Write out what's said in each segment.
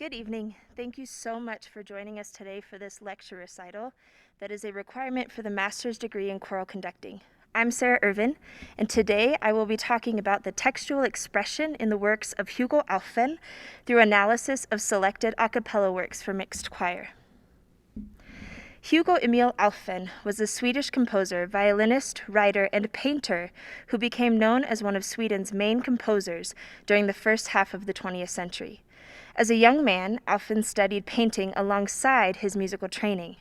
Good evening. Thank you so much for joining us today for this lecture recital that is a requirement for the master's degree in choral conducting. I'm Sarah Irvin, and today I will be talking about the textual expression in the works of Hugo Alfvén through analysis of selected a cappella works for mixed choir. Hugo Emil Alfvén was a Swedish composer, violinist, writer, and painter who became known as one of Sweden's main composers during the first half of the 20th century. As a young man, Alfvén studied painting alongside his musical training.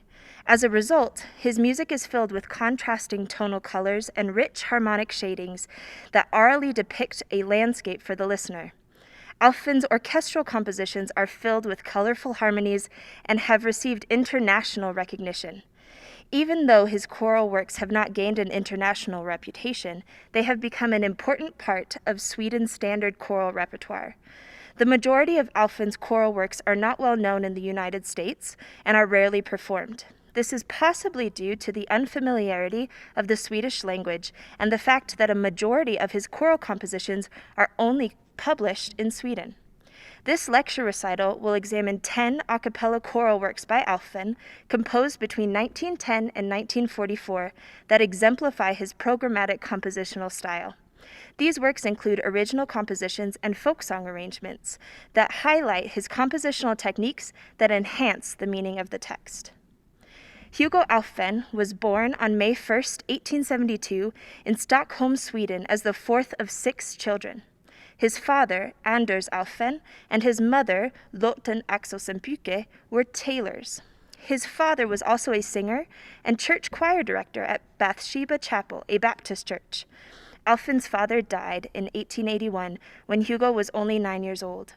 As a result, his music is filled with contrasting tonal colors and rich harmonic shadings that aurally depict a landscape for the listener. Alfvén's orchestral compositions are filled with colorful harmonies and have received international recognition. Even though his choral works have not gained an international reputation, they have become an important part of Sweden's standard choral repertoire. The majority of Alfvén's choral works are not well known in the United States and are rarely performed. This is possibly due to the unfamiliarity of the Swedish language and the fact that a majority of his choral compositions are only published in Sweden. This lecture recital will examine 10 a cappella choral works by Alfvén, composed between 1910 and 1944, that exemplify his programmatic compositional style. These works include original compositions and folk song arrangements that highlight his compositional techniques that enhance the meaning of the text. Hugo Alfvén was born on May 1, 1872, in Stockholm, Sweden, as the fourth of 6 children. His father, Anders Alfvén, and his mother, Lotten Axelsen-Pyke, were tailors. His father was also a singer and church choir director at Bathsheba Chapel, a Baptist church. Alfvén's father died in 1881 when Hugo was only 9 years old.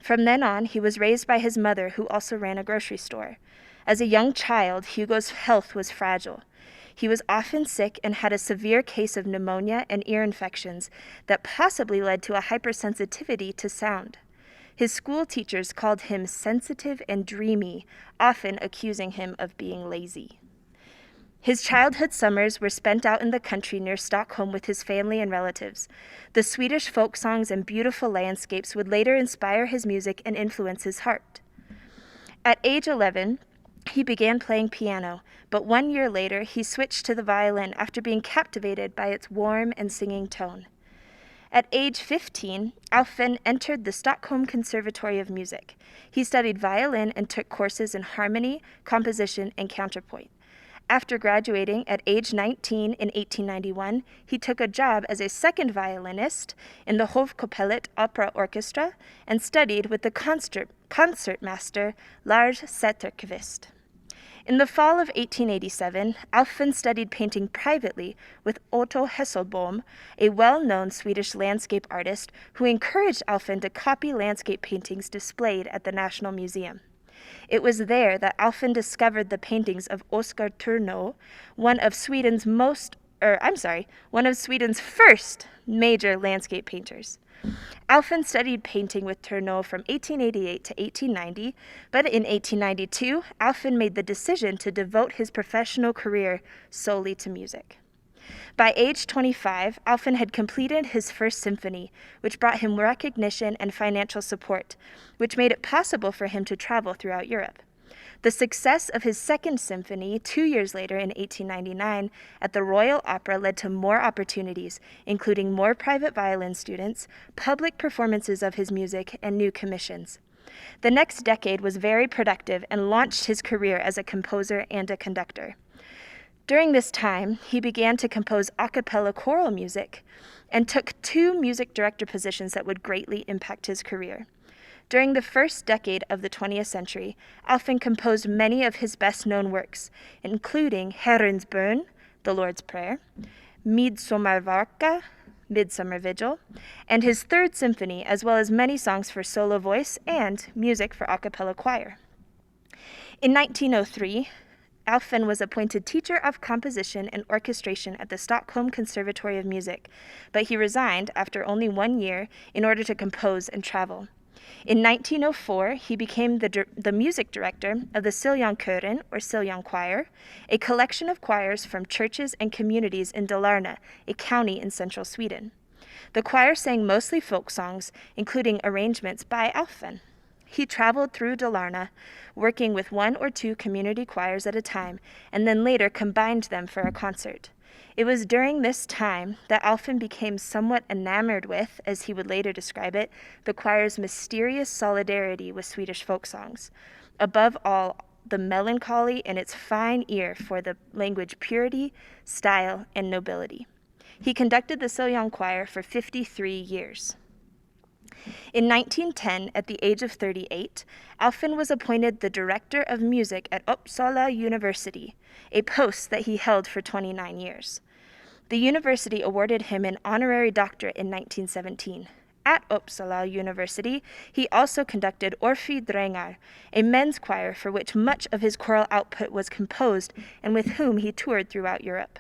From then on, he was raised by his mother, who also ran a grocery store. As a young child, Hugo's health was fragile. He was often sick and had a severe case of pneumonia and ear infections that possibly led to a hypersensitivity to sound. His school teachers called him sensitive and dreamy, often accusing him of being lazy. His childhood summers were spent out in the country near Stockholm with his family and relatives. The Swedish folk songs and beautiful landscapes would later inspire his music and influence his heart. At age 11, he began playing piano, but 1 year later he switched to the violin after being captivated by its warm and singing tone. At age 15, Alfvén entered the Stockholm Conservatory of Music. He studied violin and took courses in harmony, composition, and counterpoint. After graduating at age 19 in 1891, he took a job as a second violinist in the Hovkapellet Opera Orchestra and studied with the concertmaster Lars Zetterqvist. In the fall of 1887, Alfvén studied painting privately with Otto Hesselbom, a well-known Swedish landscape artist who encouraged Alfvén to copy landscape paintings displayed at the National Museum. It was there that Alfvén discovered the paintings of Oskar Törnå, one of Sweden's first major landscape painters. Alfvén studied painting with Törnå from 1888 to 1890, but in 1892, Alfvén made the decision to devote his professional career solely to music. By age 25, Alfvén had completed his first symphony, which brought him recognition and financial support, which made it possible for him to travel throughout Europe. The success of his second symphony 2 years later in 1899 at the Royal Opera led to more opportunities, including more private violin students, public performances of his music, and new commissions. The next decade was very productive and launched his career as a composer and a conductor. During this time, he began to compose a cappella choral music and took 2 music director positions that would greatly impact his career. During the first decade of the 20th century, Alfvén composed many of his best-known works, including Herrens bön, the Lord's Prayer, Midsommarvaka, Midsummer Vigil, and his third symphony, as well as many songs for solo voice and music for a cappella choir. In 1903, Alfvén was appointed teacher of composition and orchestration at the Stockholm Conservatory of Music, but he resigned after only 1 year in order to compose and travel. In 1904, he became the music director of the Siljankören, or Siljan Choir, a collection of choirs from churches and communities in Dalarna, a county in central Sweden. The choir sang mostly folk songs, including arrangements by Alfvén. He traveled through Dalarna, working with 1 or 2 community choirs at a time, and then later combined them for a concert. It was during this time that Alfvén became somewhat enamored with, as he would later describe it, the choir's mysterious solidarity with Swedish folk songs. Above all, the melancholy and its fine ear for the language purity, style, and nobility. He conducted the Siljan Choir for 53 years. In 1910, at the age of 38, Alfvén was appointed the Director of Music at Uppsala University, a post that he held for 29 years. The university awarded him an honorary doctorate in 1917. At Uppsala University, he also conducted Orfi Drängar, a men's choir for which much of his choral output was composed and with whom he toured throughout Europe.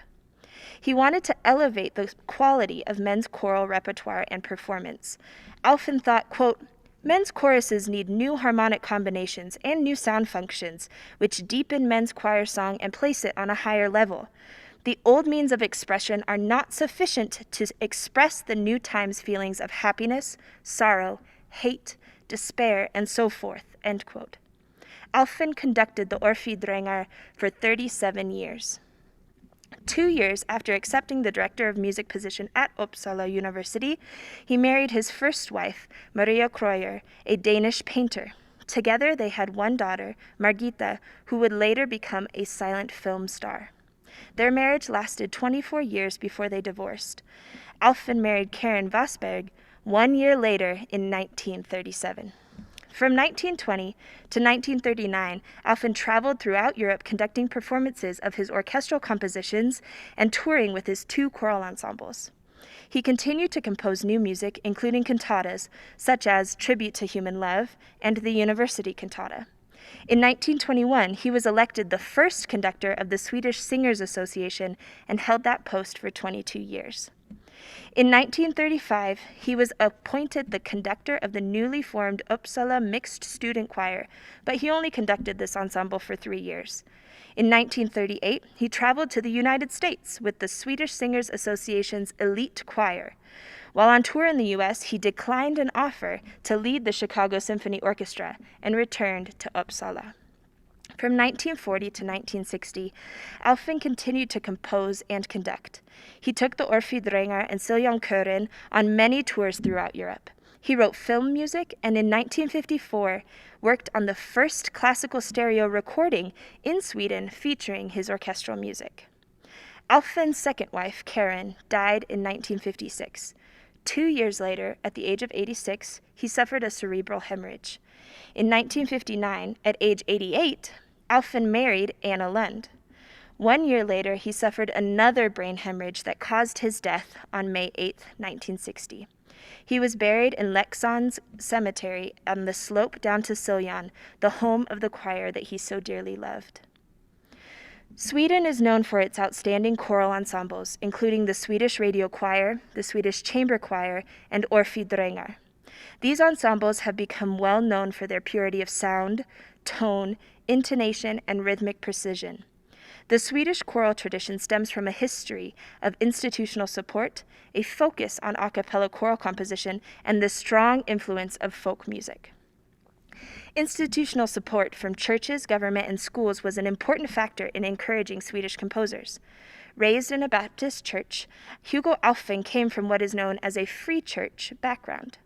He wanted to elevate the quality of men's choral repertoire and performance. Alfvén thought, quote, "Men's choruses need new harmonic combinations and new sound functions, which deepen men's choir song and place it on a higher level. The old means of expression are not sufficient to express the new time's feelings of happiness, sorrow, hate, despair, and so forth," end quote. Alfvén conducted the Orfi Drängar for 37 years. 2 years after accepting the Director of Music position at Uppsala University, he married his first wife, Maria Kreuer, a Danish painter. Together they had 1 daughter, Margita, who would later become a silent film star. Their marriage lasted 24 years before they divorced. Alfvén married Karen Vassberg 1 year later in 1937. From 1920 to 1939, Alfvén traveled throughout Europe conducting performances of his orchestral compositions and touring with his 2 choral ensembles. He continued to compose new music, including cantatas, such as Tribute to Human Love and the University Cantata. In 1921, he was elected the first conductor of the Swedish Singers Association and held that post for 22 years. In 1935, he was appointed the conductor of the newly formed Uppsala Mixed Student Choir, but he only conducted this ensemble for 3 years. In 1938, he traveled to the United States with the Swedish Singers Association's elite choir. While on tour in the U.S., he declined an offer to lead the Chicago Symphony Orchestra and returned to Uppsala. From 1940 to 1960, Alfvén continued to compose and conduct. He took the Orfi Drängar and Siljankören on many tours throughout Europe. He wrote film music and in 1954 worked on the first classical stereo recording in Sweden featuring his orchestral music. Alfvén's second wife, Karen, died in 1956. 2 years later, at the age of 86, he suffered a cerebral hemorrhage. In 1959, at age 88, Alfvén married Anna Lund. 1 year later, he suffered another brain hemorrhage that caused his death on May 8, 1960. He was buried in Leksands Cemetery on the slope down to Siljan, the home of the choir that he so dearly loved. Sweden is known for its outstanding choral ensembles, including the Swedish Radio Choir, the Swedish Chamber Choir, and Orfi Drängar. These ensembles have become well known for their purity of sound, tone, intonation, and rhythmic precision. The Swedish choral tradition stems from a history of institutional support, a focus on a cappella choral composition, and the strong influence of folk music. Institutional support from churches, government, and schools was an important factor in encouraging Swedish composers. Raised in a Baptist church, Hugo Alfvén came from what is known as a free church background.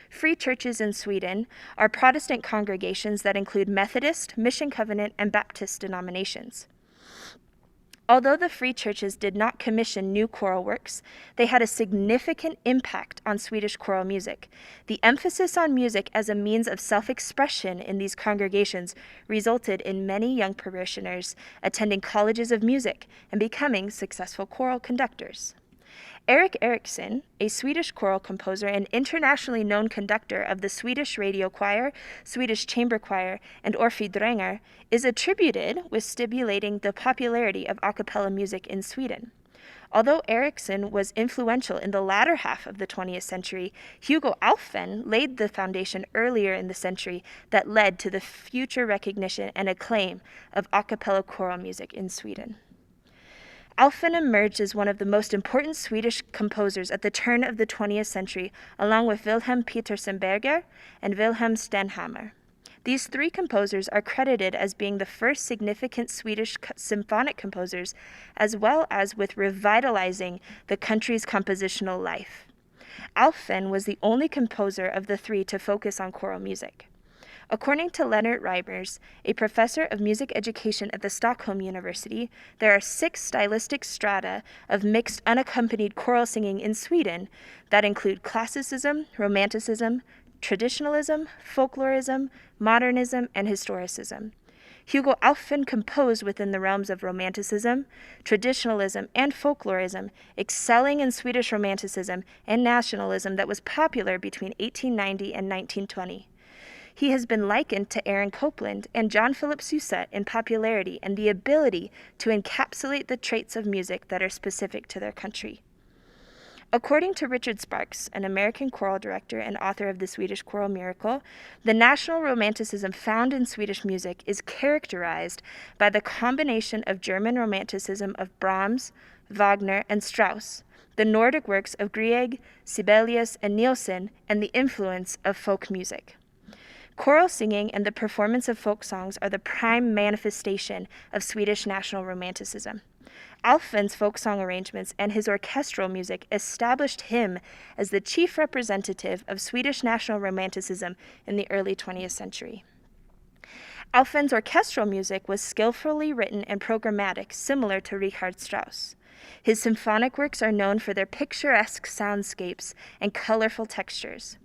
Free churches in Sweden are Protestant congregations that include Methodist, Mission Covenant, and Baptist denominations. Although the free churches did not commission new choral works, they had a significant impact on Swedish choral music. The emphasis on music as a means of self-expression in these congregations resulted in many young parishioners attending colleges of music and becoming successful choral conductors. Erickson, a Swedish choral composer and internationally known conductor of the Swedish Radio Choir, Swedish Chamber Choir, and Orfi Drängar, is attributed with stimulating the popularity of a cappella music in Sweden. Although Erickson was influential in the latter half of the 20th century, Hugo Alfvén laid the foundation earlier in the century that led to the future recognition and acclaim of a cappella choral music in Sweden. Alfvén emerged as one of the most important Swedish composers at the turn of the 20th century, along with Wilhelm Petersen Berger and Wilhelm Stenhammar. These three composers are credited as being the first significant Swedish symphonic composers, as well as with revitalizing the country's compositional life. Alfvén was the only composer of the three to focus on choral music. According to Lennart Reimers, a professor of music education at the Stockholm University, there are 6 stylistic strata of mixed unaccompanied choral singing in Sweden that include classicism, romanticism, traditionalism, folklorism, modernism, and historicism. Hugo Alfvén composed within the realms of romanticism, traditionalism, and folklorism, excelling in Swedish romanticism and nationalism that was popular between 1890 and 1920. He has been likened to Aaron Copland and John Philip Sousa in popularity and the ability to encapsulate the traits of music that are specific to their country. According to Richard Sparks, an American choral director and author of The Swedish Choral Miracle, the national romanticism found in Swedish music is characterized by the combination of German romanticism of Brahms, Wagner, and Strauss, the Nordic works of Grieg, Sibelius, and Nielsen, and the influence of folk music. Choral singing and the performance of folk songs are the prime manifestation of Swedish national romanticism. Alfvén's folk song arrangements and his orchestral music established him as the chief representative of Swedish national romanticism in the early 20th century. Alfvén's orchestral music was skillfully written and programmatic, similar to Richard Strauss. His symphonic works are known for their picturesque soundscapes and colorful textures.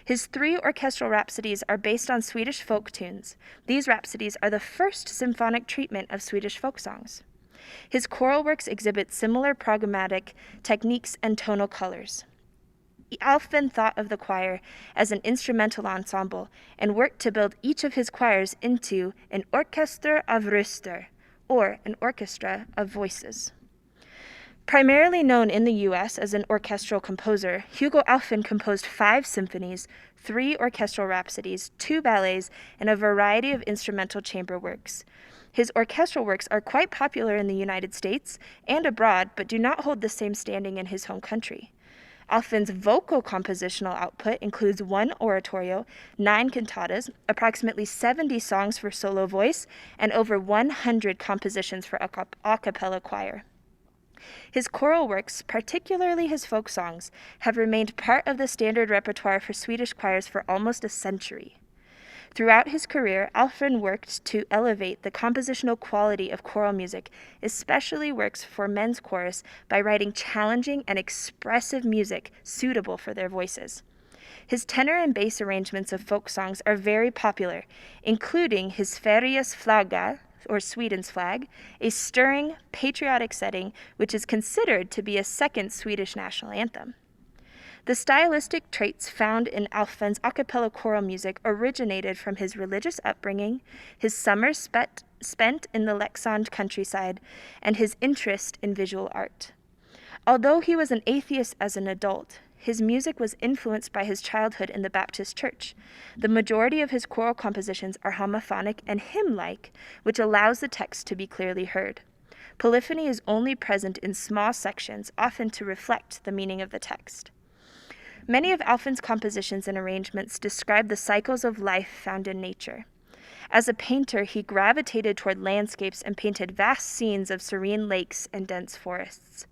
His 3 orchestral rhapsodies are based on Swedish folk tunes. These rhapsodies are the first symphonic treatment of Swedish folk songs. His choral works exhibit similar programmatic techniques and tonal colors. Alfvén thought of the choir as an instrumental ensemble and worked to build each of his choirs into an orkester av röster, or an orchestra of voices. Primarily known in the U.S. as an orchestral composer, Hugo Alfvén composed 5 symphonies, 3 orchestral rhapsodies, 2 ballets, and a variety of instrumental chamber works. His orchestral works are quite popular in the United States and abroad, but do not hold the same standing in his home country. Alfvén's vocal compositional output includes 1 oratorio, 9 cantatas, approximately 70 songs for solo voice, and over 100 compositions for a cappella choir. His choral works, particularly his folk songs, have remained part of the standard repertoire for Swedish choirs for almost a century. Throughout his career, Alfvén worked to elevate the compositional quality of choral music, especially works for men's chorus, by writing challenging and expressive music suitable for their voices. His tenor and bass arrangements of folk songs are very popular, including his Sveriges flagga, or Sweden's flag, a stirring, patriotic setting which is considered to be a second Swedish national anthem. The stylistic traits found in Alfvén's a cappella choral music originated from his religious upbringing, his summers spent in the Leksand countryside, and his interest in visual art. Although he was an atheist as an adult, his music was influenced by his childhood in the Baptist church. The majority of his choral compositions are homophonic and hymn-like, which allows the text to be clearly heard. Polyphony is only present in small sections, often to reflect the meaning of the text. Many of Alfvén's compositions and arrangements describe the cycles of life found in nature. As a painter, he gravitated toward landscapes and painted vast scenes of serene lakes and dense forests.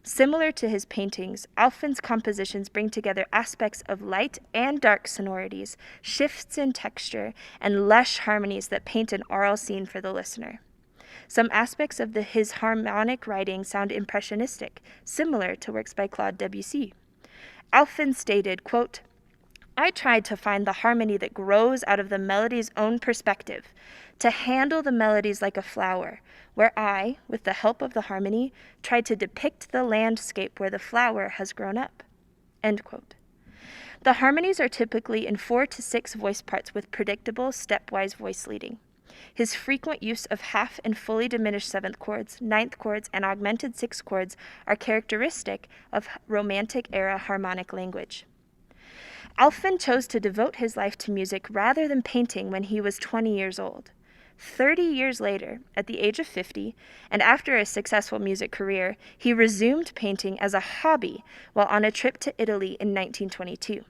Similar to his paintings, Alfvén's compositions bring together aspects of light and dark sonorities, shifts in texture, and lush harmonies that paint an aural scene for the listener. Some aspects of his harmonic writing sound impressionistic, similar to works by Claude Debussy. Alfvén stated, quote, "I tried to find the harmony that grows out of the melody's own perspective, to handle the melodies like a flower, where I, with the help of the harmony, tried to depict the landscape where the flower has grown up." End quote. The harmonies are typically in 4 to 6 voice parts with predictable stepwise voice leading. His frequent use of half and fully diminished 7th chords, 9th chords, and augmented 6th chords are characteristic of Romantic-era harmonic language. Alfvén chose to devote his life to music rather than painting when he was 20 years old. 30 years later, at the age of 50, and after a successful music career, he resumed painting as a hobby while on a trip to Italy in 1922.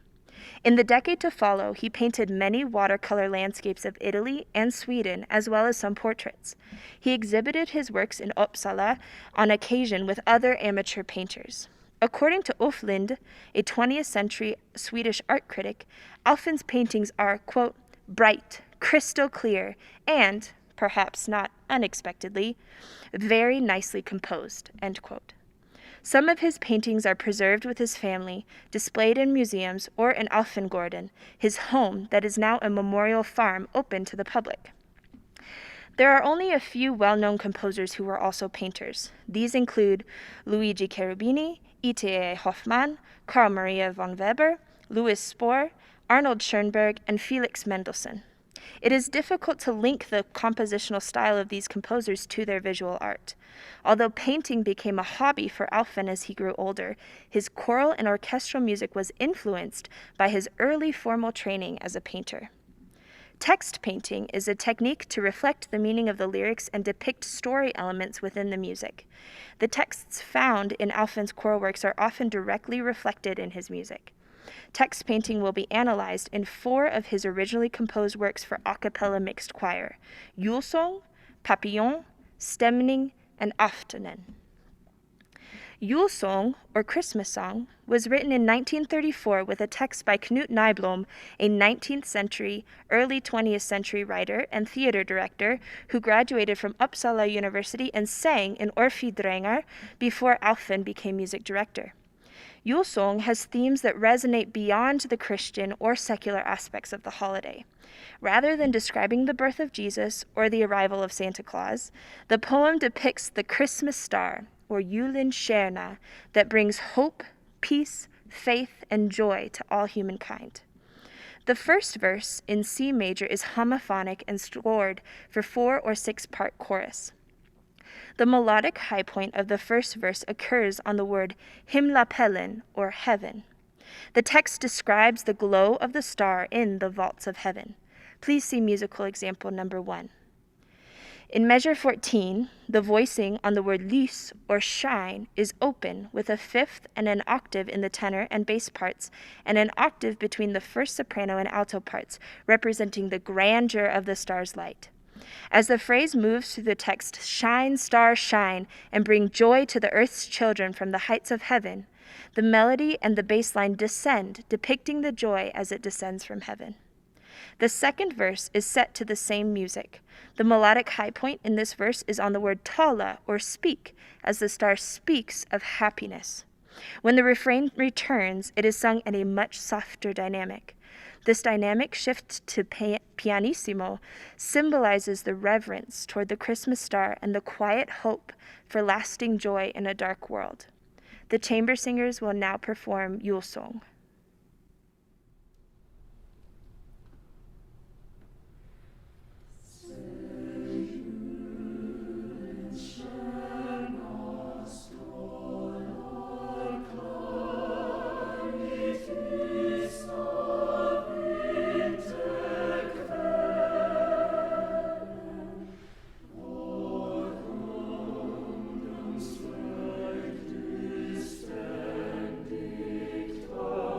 In the decade to follow, he painted many watercolor landscapes of Italy and Sweden, as well as some portraits. He exhibited his works in Uppsala on occasion with other amateur painters. According to Ulf Lindh, a 20th century Swedish art critic, Alfvén's paintings are, quote, bright, crystal clear, and, perhaps not unexpectedly, very nicely composed, end quote. Some of his paintings are preserved with his family, displayed in museums or in Alfvén, his home that is now a memorial farm open to the public. There are only a few well-known composers who were also painters. These include Luigi Cherubini, E.T.A. Hoffmann, Carl Maria von Weber, Louis Spohr, Arnold Schoenberg, and Felix Mendelssohn. It is difficult to link the compositional style of these composers to their visual art. Although painting became a hobby for Alfvén as he grew older, his choral and orchestral music was influenced by his early formal training as a painter. Text painting is a technique to reflect the meaning of the lyrics and depict story elements within the music. The texts found in Alfvén's choral works are often directly reflected in his music. Text painting will be analyzed in 4 of his originally composed works for a cappella mixed choir: Julsång, Papillon, Stämning, and Aftonen. Julsång, or Christmas Song, was written in 1934 with a text by Knut Nyblom, a 19th century, early 20th century writer and theater director who graduated from Uppsala University and sang in Orfejdrängar before Alfvén became music director. Julsång has themes that resonate beyond the Christian or secular aspects of the holiday. Rather than describing the birth of Jesus or the arrival of Santa Claus, the poem depicts the Christmas star, or Julenstjärna, that brings hope, peace, faith, and joy to all humankind. The first verse, in C major, is homophonic and scored for 4 or 6-part chorus. The melodic high point of the first verse occurs on the word himlapellen, or heaven. The text describes the glow of the star in the vaults of heaven. Please see musical example number 1. In measure 14, the voicing on the word lys, or shine, is open with a 5th and an octave in the tenor and bass parts, and an octave between the first soprano and alto parts, representing the grandeur of the star's light. As the phrase moves through the text, shine, star, shine, and bring joy to the earth's children from the heights of heaven, the melody and the bass line descend, depicting the joy as it descends from heaven. The second verse is set to the same music. The melodic high point in this verse is on the word tala, or speak, as the star speaks of happiness. When the refrain returns, it is sung in a much softer dynamic. This dynamic shift to pianissimo symbolizes the reverence toward the Christmas star and the quiet hope for lasting joy in a dark world. The chamber singers will now perform Julsång. Oh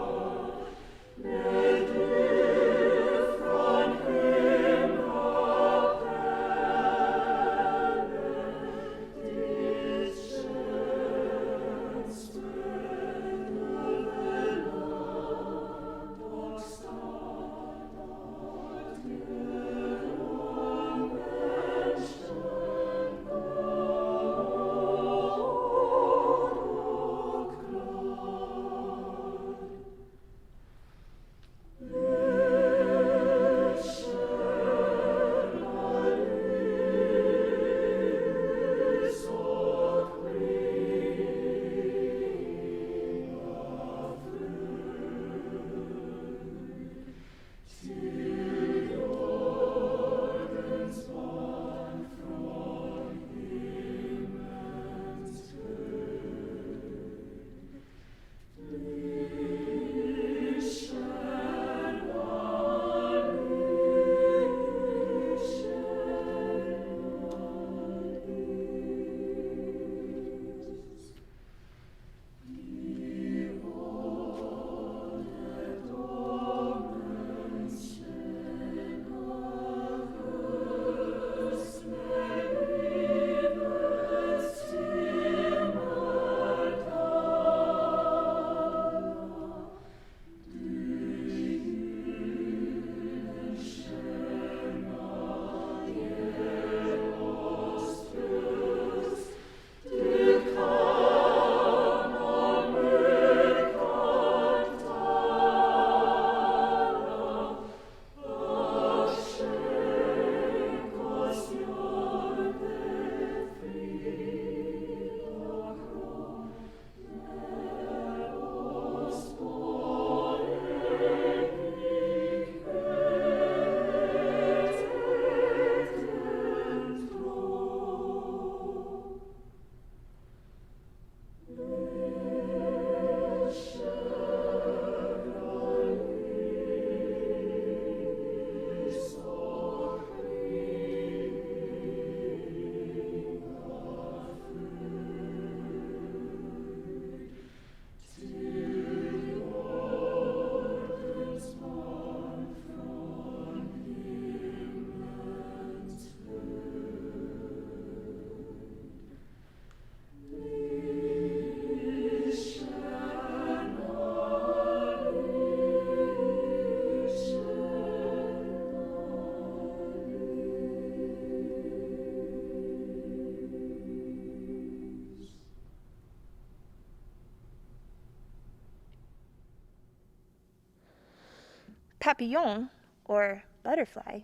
Papillon, or Butterfly,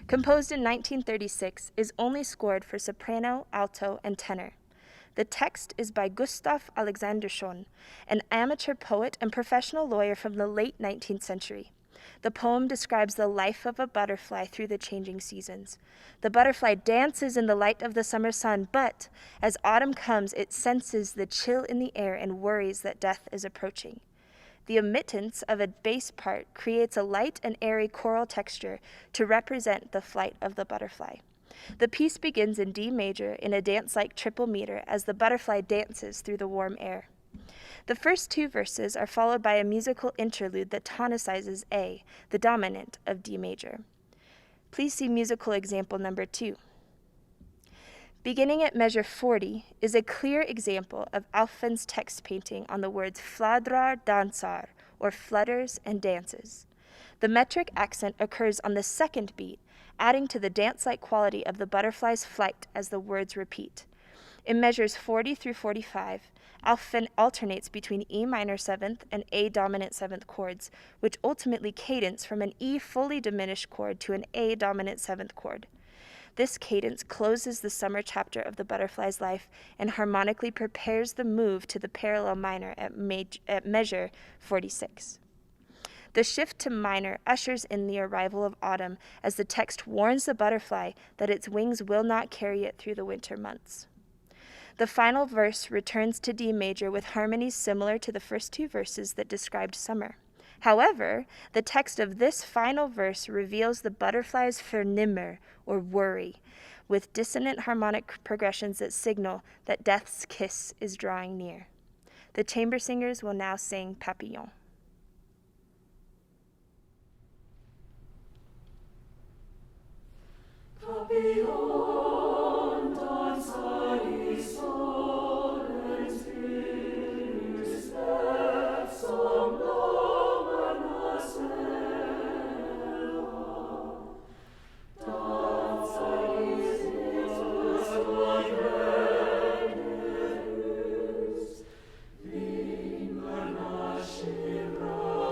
composed in 1936, is only scored for soprano, alto, and tenor. The text is by Gustav Alexandersson, an amateur poet and professional lawyer from the late 19th century. The poem describes the life of a butterfly through the changing seasons. The butterfly dances in the light of the summer sun, but as autumn comes, it senses the chill in the air and worries that death is approaching. The omittance of a bass part creates a light and airy choral texture to represent the flight of the butterfly. The piece begins in D major in a dance-like triple meter as the butterfly dances through the warm air. The first two verses are followed by a musical interlude that tonicizes A, the dominant of D major. Please see musical example number 2. Beginning at measure 40 is a clear example of Alfvén's text painting on the words fladrar dansar, or flutters and dances. The metric accent occurs on the second beat, adding to the dance-like quality of the butterfly's flight as the words repeat. In measures 40 through 45, Alfvén alternates between E minor 7th and A dominant 7th chords, which ultimately cadence from an E fully diminished chord to an A dominant 7th chord. This cadence closes the summer chapter of the butterfly's life and harmonically prepares the move to the parallel minor at measure 46. The shift to minor ushers in the arrival of autumn as the text warns the butterfly that its wings will not carry it through the winter months. The final verse returns to D major with harmonies similar to the first two verses that described summer. However, the text of this final verse reveals the butterfly's vernimmer, or worry, with dissonant harmonic progressions that signal that death's kiss is drawing near. The chamber singers will now sing Papillon. Papillon dansaris solens virus et somnoma nasella. Dansaris vitus moderus, vingana Shiv Oksuv.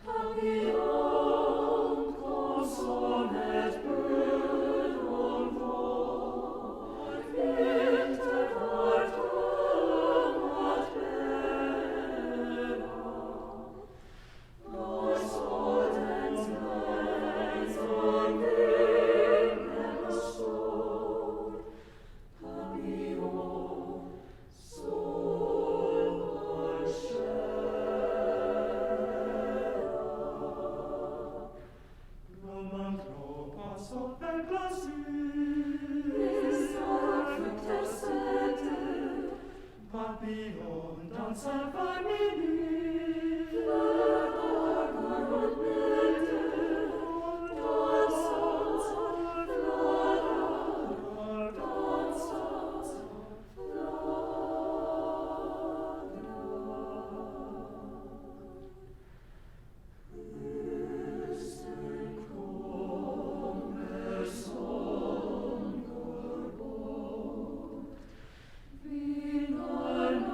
Papillon consonet bödron vår, vintervartum at bära. Vårs åldens mens och vingen står, papillon sol vår Roman tropas upp en glasyr, vissa frukter sätter, papillon dansar var minut, flödar mot nätter, dansar, fladdrar, dansar, Hösten kommer som går bort, vingarna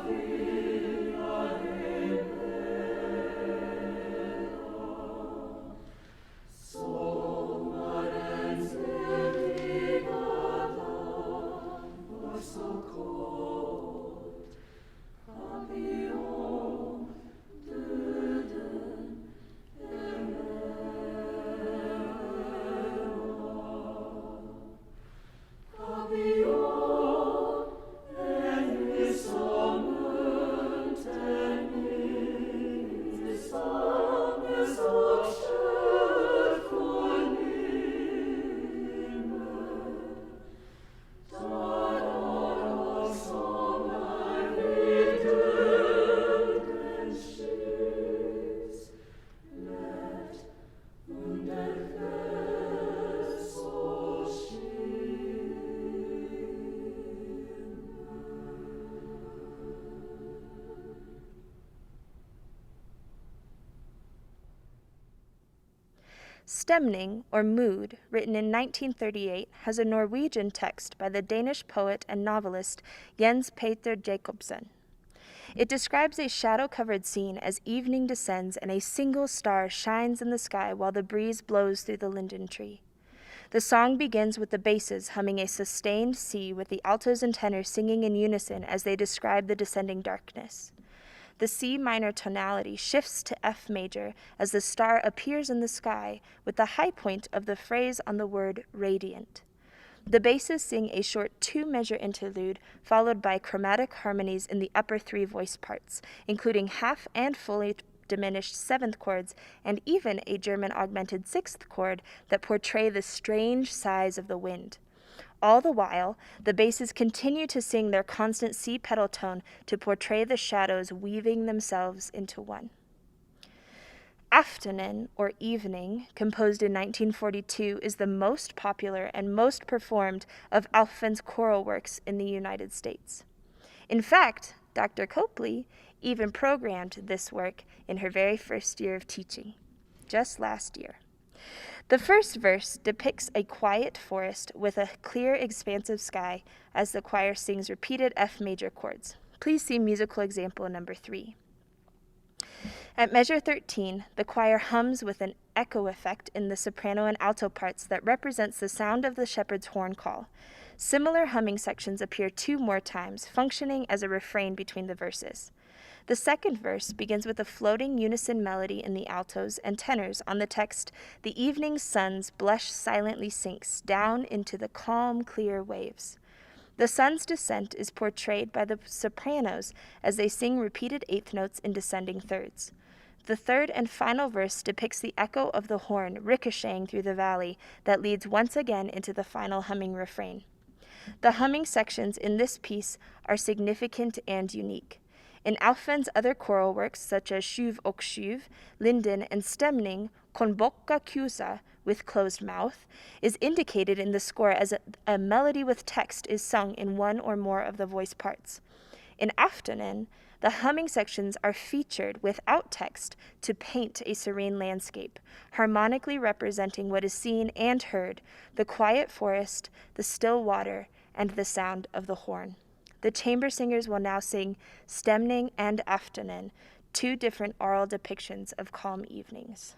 vilja ej bära. Sommarens eviga land var så kort, papillon, döden är nära. Papillon, ännu som munter minns, sånges och kött förnimmer. Talar och sångar vid dödens kyss, lätt under väs och Stemning, or mood, written in 1938, has a Norwegian text by the Danish poet and novelist Jens Peter Jacobsen. It describes a shadow-covered scene as evening descends and a single star shines in the sky while the breeze blows through the linden tree. The song begins with the basses humming a sustained C with the altos and tenors singing in unison as they describe the descending darkness. The C minor tonality shifts to F major as the star appears in the sky, with the high point of the phrase on the word radiant. The basses sing a short 2-measure interlude, followed by chromatic harmonies in the upper 3 voice parts, including half and fully diminished 7th chords, and even a German augmented 6th chord that portray the strange sighs of the wind. All the while, the basses continue to sing their constant C pedal tone to portray the shadows weaving themselves into one. Aftonen, or Evening, composed in 1942, is the most popular and most performed of Alfvén's choral works in the United States. In fact, Dr. Copley even programmed this work in her very first year of teaching, just last year. The first verse depicts a quiet forest with a clear, expansive sky as the choir sings repeated F major chords. Please see musical example number 3. At measure 13, the choir hums with an echo effect in the soprano and alto parts that represents the sound of the shepherd's horn call. Similar humming sections appear 2 more times, functioning as a refrain between the verses. The second verse begins with a floating unison melody in the altos and tenors on the text, "The evening sun's blush silently sinks down into the calm, clear waves." The sun's descent is portrayed by the sopranos as they sing repeated 8th notes in descending thirds. The third and final verse depicts the echo of the horn ricocheting through the valley that leads once again into the final humming refrain. The humming sections in this piece are significant and unique. In Alfvén's other choral works, such as Shiv Oksuv, Linden, and Stämning, con boca chiusa, with closed mouth, is indicated in the score as a melody with text is sung in one or more of the voice parts. In Aftonen, the humming sections are featured without text to paint a serene landscape, harmonically representing what is seen and heard, the quiet forest, the still water, and the sound of the horn. The chamber singers will now sing Stämning and Aftonen, 2 different oral depictions of calm evenings.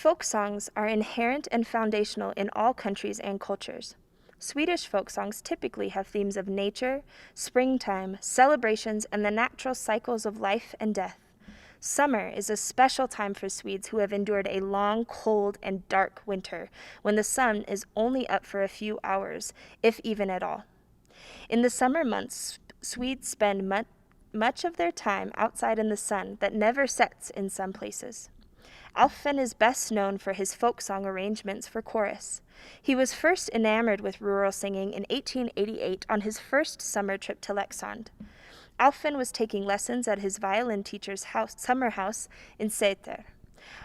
Folk songs are inherent and foundational in all countries and cultures. Swedish folk songs typically have themes of nature, springtime, celebrations, and the natural cycles of life and death. Summer is a special time for Swedes who have endured a long, cold, and dark winter, when the sun is only up for a few hours, if even at all. In the summer months, Swedes spend much of their time outside in the sun that never sets in some places. Alfvén is best known for his folk song arrangements for chorus. He was first enamored with rural singing in 1888 on his first summer trip to Leksand. Alfvén was taking lessons at his violin teacher's summer house in Säter.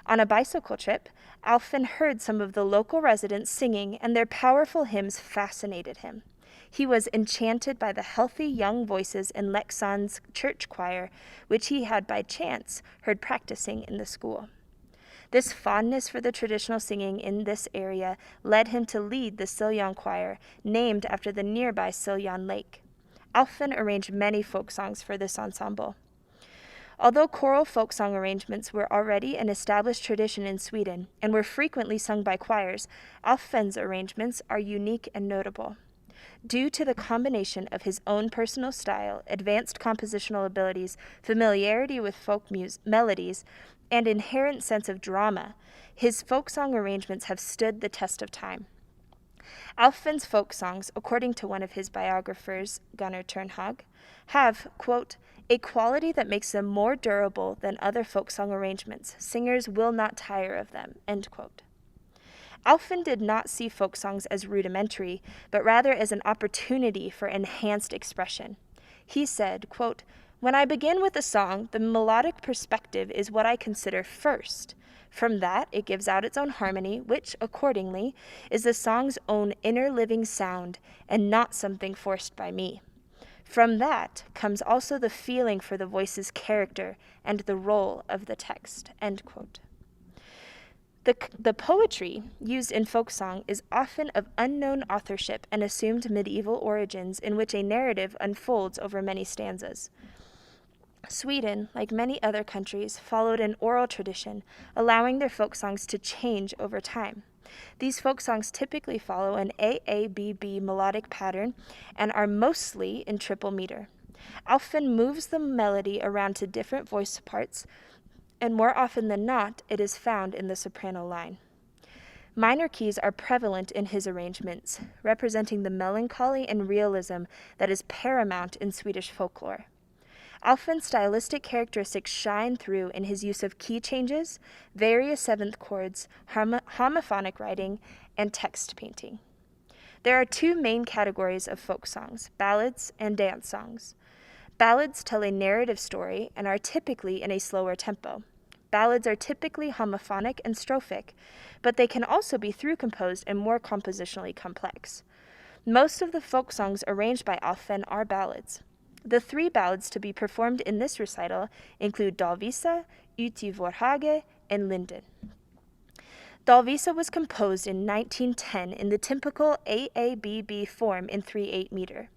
On a bicycle trip, Alfvén heard some of the local residents singing, and their powerful hymns fascinated him. He was enchanted by the healthy young voices in Leksand's church choir, which he had by chance heard practicing in the school. This fondness for the traditional singing in this area led him to lead the Siljan choir, named after the nearby Siljan Lake. Alfvén arranged many folk songs for this ensemble. Although choral folk song arrangements were already an established tradition in Sweden and were frequently sung by choirs, Alfvén's arrangements are unique and notable. Due to the combination of his own personal style, advanced compositional abilities, familiarity with folk melodies, and inherent sense of drama, his folk song arrangements have stood the test of time. Alfvén's folk songs, according to one of his biographers, Gunnar Turnhag, have, quote, a quality that makes them more durable than other folk song arrangements. Singers will not tire of them, end quote. Alfvén did not see folk songs as rudimentary, but rather as an opportunity for enhanced expression. He said, quote, when I begin with a song, the melodic perspective is what I consider first. From that, it gives out its own harmony, which, accordingly, is the song's own inner living sound and not something forced by me. From that comes also the feeling for the voice's character and the role of the text, end quote. The poetry used in folk song is often of unknown authorship and assumed medieval origins in which a narrative unfolds over many stanzas. Sweden, like many other countries, followed an oral tradition, allowing their folk songs to change over time. These folk songs typically follow an AABB melodic pattern and are mostly in triple meter. Alfvén moves the melody around to different voice parts, and more often than not, it is found in the soprano line. Minor keys are prevalent in his arrangements, representing the melancholy and realism that is paramount in Swedish folklore. Alfvén's stylistic characteristics shine through in his use of key changes, various seventh chords, homophonic writing, and text painting. There are two main categories of folk songs, ballads and dance songs. Ballads tell a narrative story and are typically in a slower tempo. Ballads are typically homophonic and strophic, but they can also be through-composed and more compositionally complex. Most of the folk songs arranged by Alfvén are ballads. The three ballads to be performed in this recital include Dalvisa, Yuti Vorhage, and Linden. Dalvisa was composed in 1910 in the typical AABB form in 3/8 meter.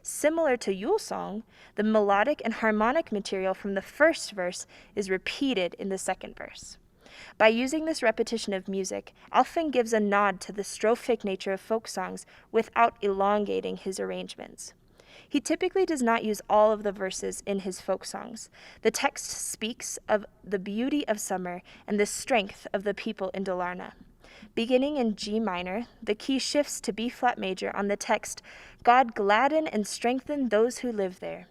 Similar to Julesång, the melodic and harmonic material from the first verse is repeated in the second verse. By using this repetition of music, Alfvén gives a nod to the strophic nature of folk songs without elongating his arrangements. He typically does not use all of the verses in his folk songs. The text speaks of the beauty of summer and the strength of the people in Dalarna. Beginning in G minor, the key shifts to B flat major on the text, God gladden and strengthen those who live there.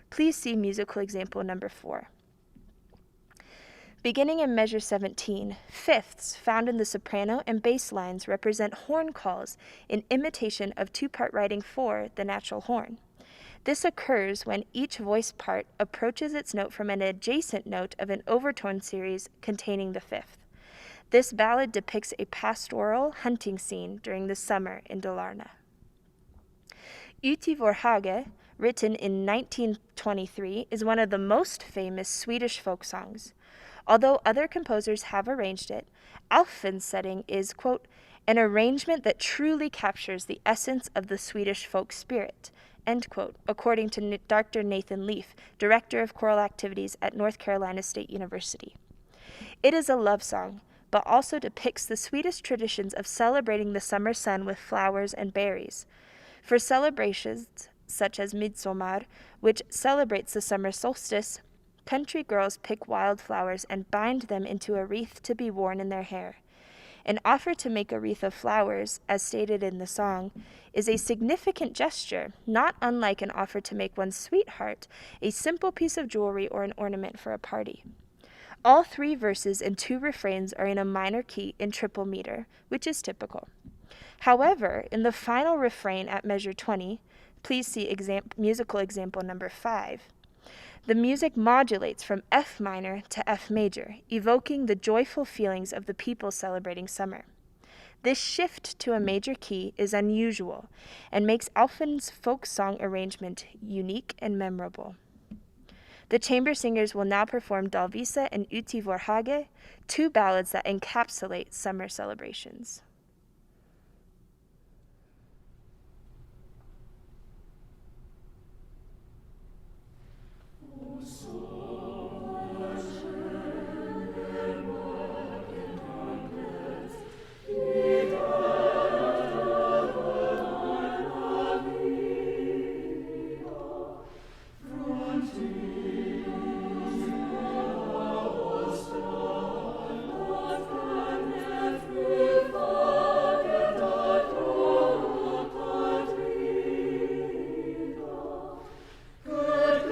Please see musical example number 4. Beginning in measure 17, fifths found in the soprano and bass lines represent horn calls in imitation of two-part writing for the natural horn. This occurs when each voice part approaches its note from an adjacent note of an overtone series containing the fifth. This ballad depicts a pastoral hunting scene during the summer in Dalarna. Yuti Vorhage, written in 1923, is one of the most famous Swedish folk songs. Although other composers have arranged it, Alfvén's setting is, quote, an arrangement that truly captures the essence of the Swedish folk spirit, end quote, according to Dr. Nathan Leaf, Director of Choral Activities at North Carolina State University. It is a love song, but also depicts the Swedish traditions of celebrating the summer sun with flowers and berries. For celebrations such as Midsommar, which celebrates the summer solstice, country girls pick wildflowers and bind them into a wreath to be worn in their hair. An offer to make a wreath of flowers, as stated in the song, is a significant gesture, not unlike an offer to make one's sweetheart a simple piece of jewelry or an ornament for a party. All 3 verses and 2 refrains are in a minor key in triple meter, which is typical. However, in the final refrain at measure 20, please see musical example number 5, the music modulates from F minor to F major, evoking the joyful feelings of the people celebrating summer. This shift to a major key is unusual and makes Alfvén's folk song arrangement unique and memorable. The chamber singers will now perform Dalvisa and Yuti Vorhage, 2 ballads that encapsulate summer celebrations. Good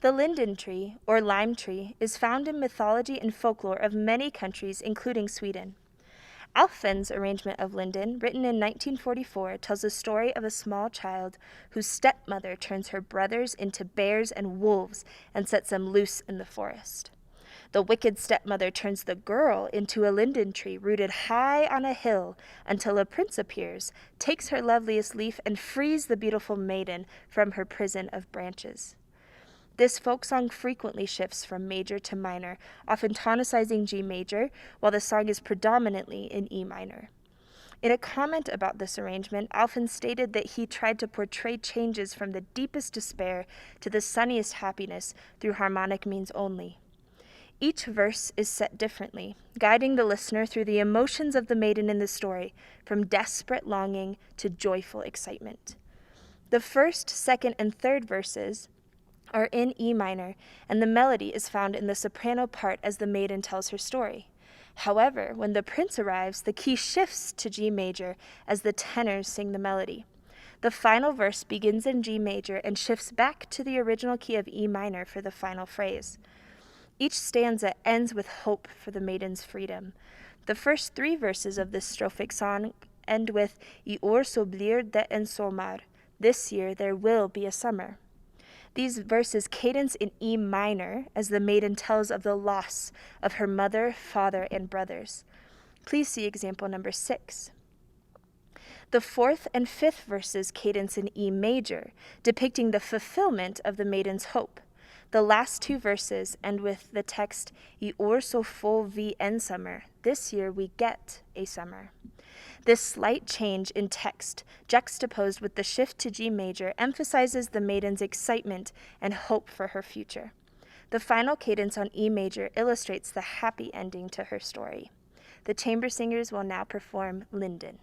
The linden tree, or lime tree, is found in mythology and folklore of many countries, including Sweden. Alfvén's Arrangement of Linden, written in 1944, tells the story of a small child whose stepmother turns her brothers into bears and wolves and sets them loose in the forest. The wicked stepmother turns the girl into a linden tree rooted high on a hill until a prince appears, takes her loveliest leaf, and frees the beautiful maiden from her prison of branches. This folk song frequently shifts from major to minor, often tonicizing G major, while the song is predominantly in E minor. In a comment about this arrangement, Alfvén stated that he tried to portray changes from the deepest despair to the sunniest happiness through harmonic means only. Each verse is set differently, guiding the listener through the emotions of the maiden in the story, from desperate longing to joyful excitement. The first, second, and third verses are in E minor, and the melody is found in the soprano part as the maiden tells her story. However, when the prince arrives, the key shifts to G major as the tenors sing the melody. The final verse begins in G major and shifts back to the original key of E minor for the final phrase. Each stanza ends with hope for the maiden's freedom. The first 3 verses of this strophic song end with I år så blir det en sommar. This year there will be a summer. These verses cadence in E minor as the maiden tells of the loss of her mother, father, and brothers. Please see example number 6. The 4th and 5th verses cadence in E major, depicting the fulfillment of the maiden's hope. The last 2 verses end with the text, I år så får vi en summer. This year we get a summer. This slight change in text, juxtaposed with the shift to G major, emphasizes the maiden's excitement and hope for her future. The final cadence on E major illustrates the happy ending to her story. The chamber singers will now perform Linden.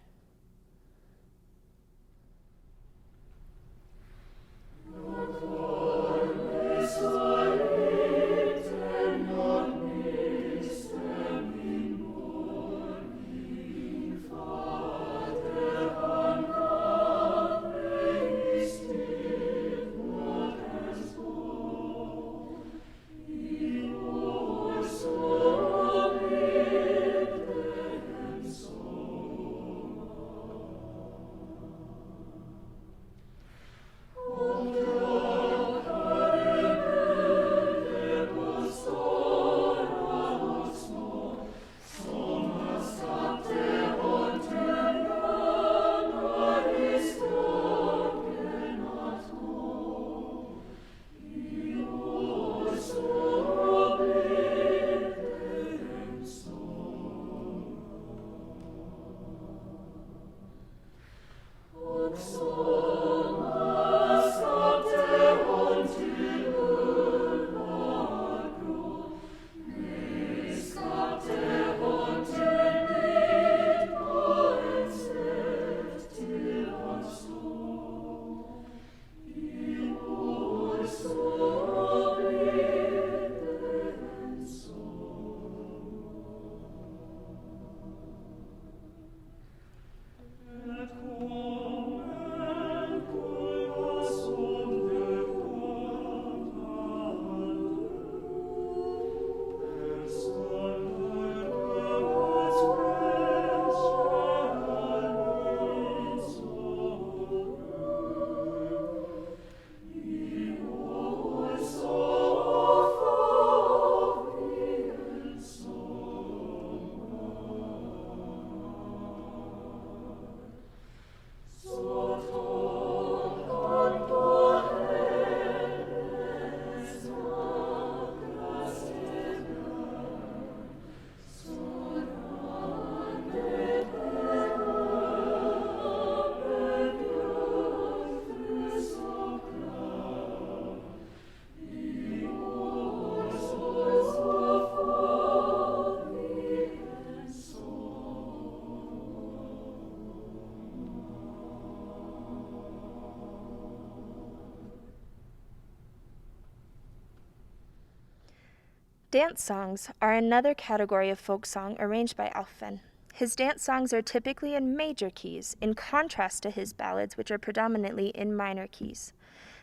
Dance songs are another category of folk song arranged by Alfvén. His dance songs are typically in major keys, in contrast to his ballads, which are predominantly in minor keys.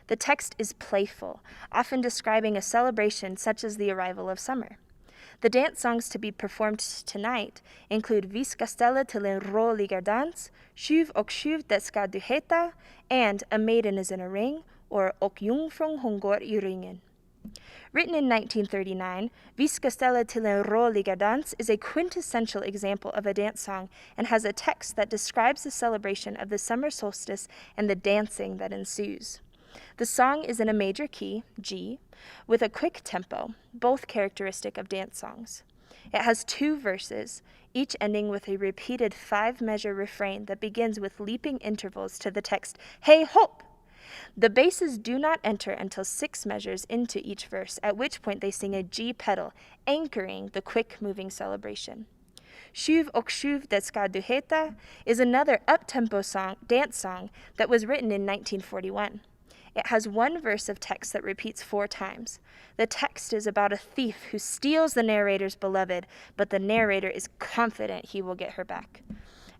The text is playful, often describing a celebration such as the arrival of summer. The dance songs to be performed tonight include Vi ska ställa till en roligare dans, Shiv Oksuv det ska du heta, and A Maiden is in a Ring, or Och jungfrun hon går I ringen. Written in 1939, Vi ska ställa till en roligare dans is a quintessential example of a dance song and has a text that describes the celebration of the summer solstice and the dancing that ensues. The song is in a major key, G, with a quick tempo, both characteristic of dance songs. It has 2 verses, each ending with a repeated 5-measure refrain that begins with leaping intervals to the text, Hey hop! The basses do not enter until 6 measures into each verse, at which point they sing a G pedal, anchoring the quick-moving celebration. Shiv Oksuv det ska du heta is another up-tempo dance song that was written in 1941. It has 1 verse of text that repeats 4 times. The text is about a thief who steals the narrator's beloved, but the narrator is confident he will get her back.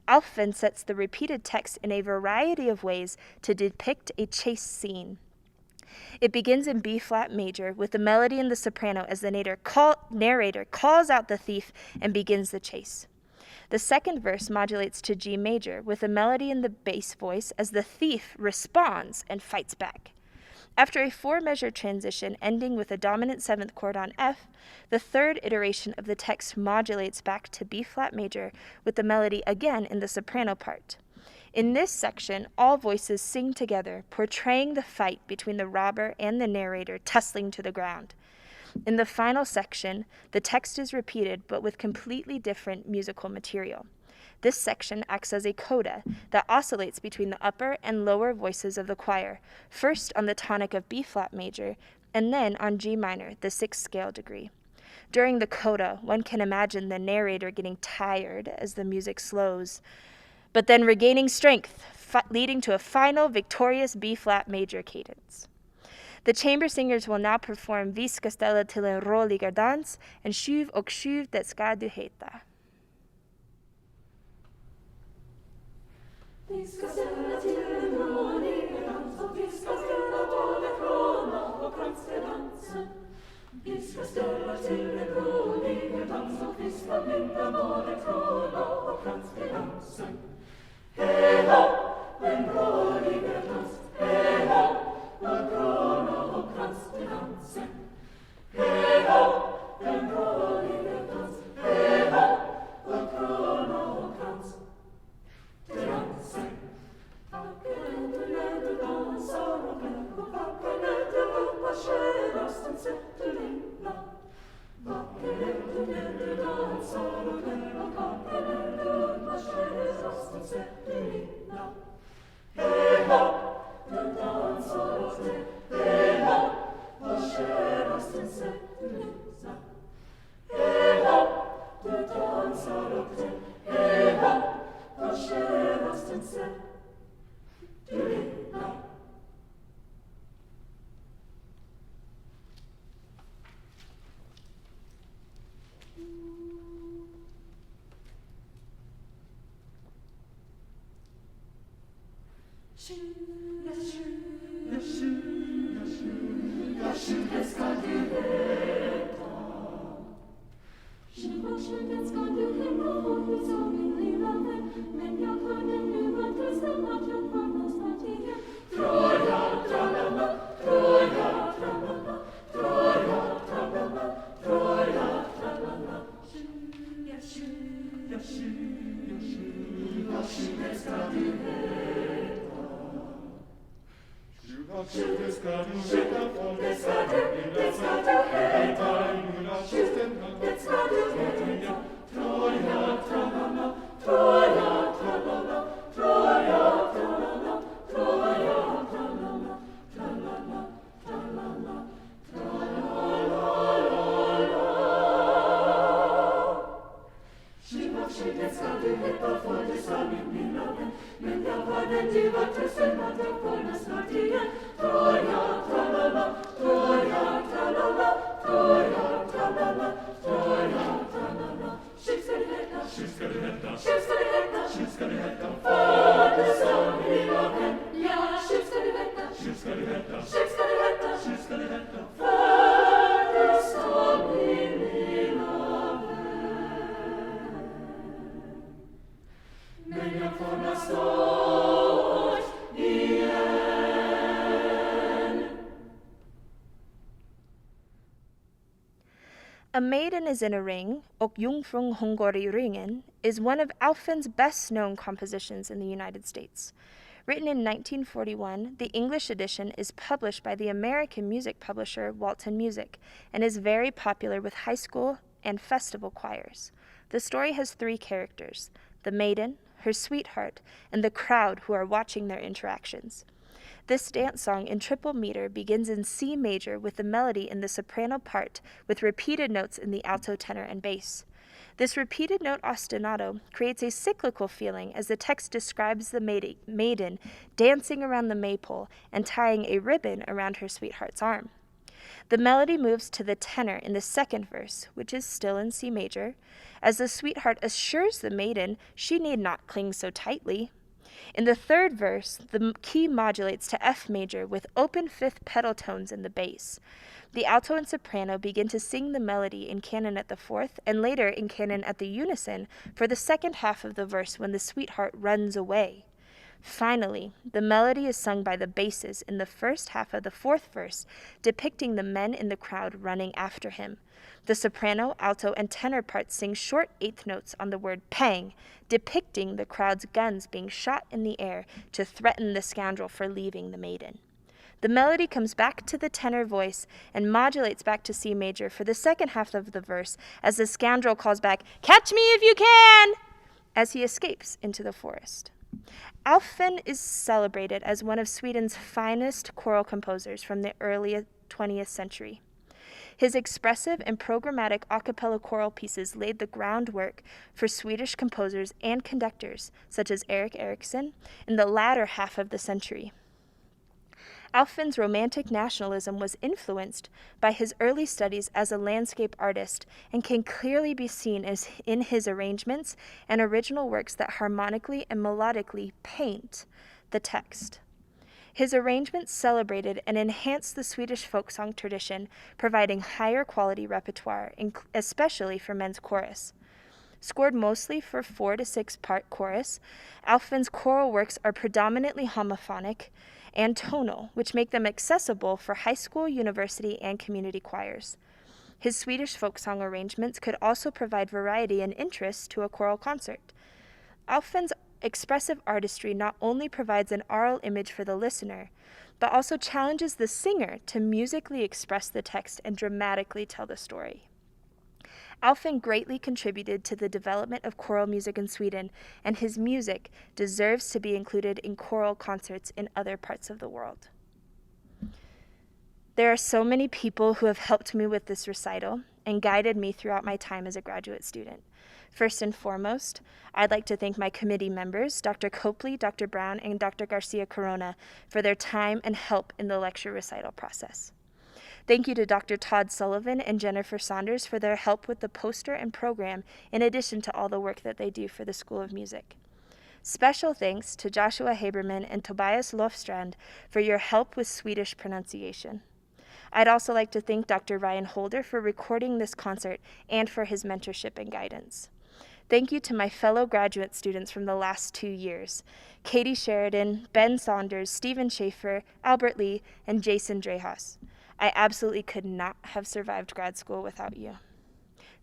Alfvén sets the repeated text in a variety of ways to depict a chase scene. It begins in B-flat major with the melody in the soprano as the narrator calls out the thief and begins the chase. The second verse modulates to G major with a melody in the bass voice as the thief responds and fights back. After a 4-measure transition ending with a dominant 7th chord on F, the third iteration of the text modulates back to B-flat major with the melody again in the soprano part. In this section, all voices sing together, portraying the fight between the robber and the narrator tussling to the ground. In the final section, the text is repeated but with completely different musical material. This section acts as a coda that oscillates between the upper and lower voices of the choir, first on the tonic of B-flat major, and then on G minor, the 6th scale degree. During the coda, one can imagine the narrator getting tired as the music slows, but then regaining strength, leading to a final victorious B-flat major cadence. The chamber singers will now perform Vi ska ställa till en roligare dans and Shiv Oksuv det ska du heta. Vi ska ställa till en roligare dans och vi ska spela både krona och franska dansen. Vi ska ställa till en roligare dans och vi ska blinda både krona och franska dansen. Hej hopp, en roligare dans, hej hopp, och krona och franska dansen. Hej hopp, en roligare dans, hej hopp, och krona och krans. Dansen. Vackert när du dansar och vackert när du hoppar skärasten sätter dina. Vackert när du dansar och vackert när du hoppar skärasten sätter dina. Hej hopp, du dansar och hej hopp, och skärasten sätter dina. Hej hopp, du dansar och hej hopp, och skärasten sätter dina. Det ska du heta. Shiv Oksuv det ska du heta och du sa min lilla vän. Men jag hörde nu att det stämmer att jag var någonstans igen. Troja, tralala, Troja, tralala, Troja, tralala, Troja, tralala. Shiv Oksuv det ska du heta. Det ska du heta, det ska du heta, det ska du heta, Troja, tralala, Troja, tralala, Troja, tralala, Troja, tralala, tralala, tralala, tralala. Shiv Oksuv det ska du heta, för det sa min lilla vän. Men jag hörde du var tusen att jag kommer snart igen. Troja, tralala, Troja, tralala, Troja, tralala, Troja, tralala. Shiv ska du heta, Shiv ska du heta, Shiv ska du heta, Shiv ska du heta. För det sa min lilla vän. Ja, Shiv ska du heta, Shiv ska du heta, Shiv Meliam forma stot, ien. A Maiden is in a Ring, och Jungfrun hon går i ringen, is one of Alfvén's best-known compositions in the United States. Written in 1941, the English edition is published by the American music publisher Walton Music and is very popular with high school and festival choirs. The story has three characters: the maiden, her sweetheart, and the crowd who are watching their interactions. This dance song in triple meter begins in C major with the melody in the soprano part with repeated notes in the alto, tenor, and bass. This repeated note ostinato creates a cyclical feeling as the text describes the maiden dancing around the maypole and tying a ribbon around her sweetheart's arm. The melody moves to the tenor in the second verse, which is still in C major, as the sweetheart assures the maiden she need not cling so tightly. In the third verse, the key modulates to F major with open fifth pedal tones in the bass. The alto and soprano begin to sing the melody in canon at the fourth and later in canon at the unison for the second half of the verse when the sweetheart runs away. Finally, the melody is sung by the basses in the first half of the fourth verse, depicting the men in the crowd running after him. The soprano, alto, and tenor parts sing short eighth notes on the word pang, depicting the crowd's guns being shot in the air to threaten the scoundrel for leaving the maiden. The melody comes back to the tenor voice and modulates back to C major for the second half of the verse as the scoundrel calls back, "Catch me if you can!" as he escapes into the forest. Alfvén is celebrated as one of Sweden's finest choral composers from the early 20th century. His expressive and programmatic a cappella choral pieces laid the groundwork for Swedish composers and conductors, such as Erickson, in the latter half of the century. Alfvén's romantic nationalism was influenced by his early studies as a landscape artist and can clearly be seen as in his arrangements and original works that harmonically and melodically paint the text. His arrangements celebrated and enhanced the Swedish folk song tradition, providing higher quality repertoire, especially for men's chorus. Scored mostly for 4 to 6 part chorus, Alfvén's choral works are predominantly homophonic and tonal, which make them accessible for high school, university, and community choirs. His Swedish folk song arrangements could also provide variety and interest to a choral concert. Alfvén's expressive artistry not only provides an aural image for the listener, but also challenges the singer to musically express the text and dramatically tell the story. Alfvén greatly contributed to the development of choral music in Sweden, and his music deserves to be included in choral concerts in other parts of the world. There are so many people who have helped me with this recital and guided me throughout my time as a graduate student. First and foremost, I'd like to thank my committee members, Dr. Copley, Dr. Brown, and Dr. Garcia Corona, for their time and help in the lecture recital process. Thank you to Dr. Todd Sullivan and Jennifer Saunders for their help with the poster and program, in addition to all the work that they do for the School of Music. Special thanks to Joshua Haberman and Tobias Lofstrand for your help with Swedish pronunciation. I'd also like to thank Dr. Ryan Holder for recording this concert and for his mentorship and guidance. Thank you to my fellow graduate students from the last 2 years, Katie Sheridan, Ben Saunders, Stephen Schaefer, Albert Lee, and Jason Drehas. I absolutely could not have survived grad school without you.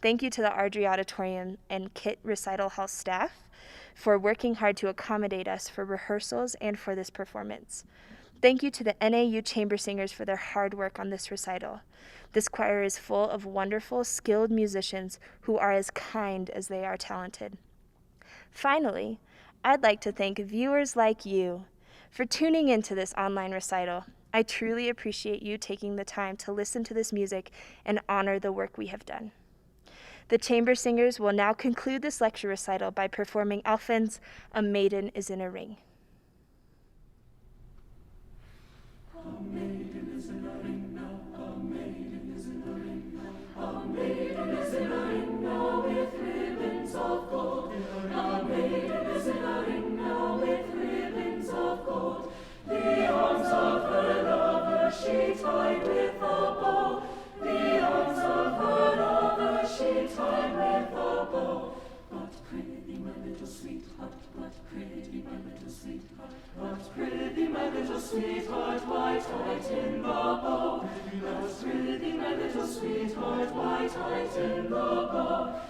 Thank you to the Ardrey Auditorium and Kit Recital Hall staff for working hard to accommodate us for rehearsals and for this performance. Thank you to the NAU Chamber Singers for their hard work on this recital. This choir is full of wonderful, skilled musicians who are as kind as they are talented. Finally, I'd like to thank viewers like you for tuning into this online recital. I truly appreciate you taking the time to listen to this music and honor the work we have done. The chamber singers will now conclude this lecture recital by performing Alfvén's A Maiden is in a Ring. A maiden is in a ring now, a maiden is in a ring now, a maiden is in a ring now with ribbons of gold. A maiden is in a ring now with ribbons of gold. The arms of her lover she tied with a bow. The arms of her lover she tied with a bow. But prithee, my little sweetheart, but But prithee, my little sweetheart, why tighten the bow? But prithee, my little sweetheart, why tighten the bow?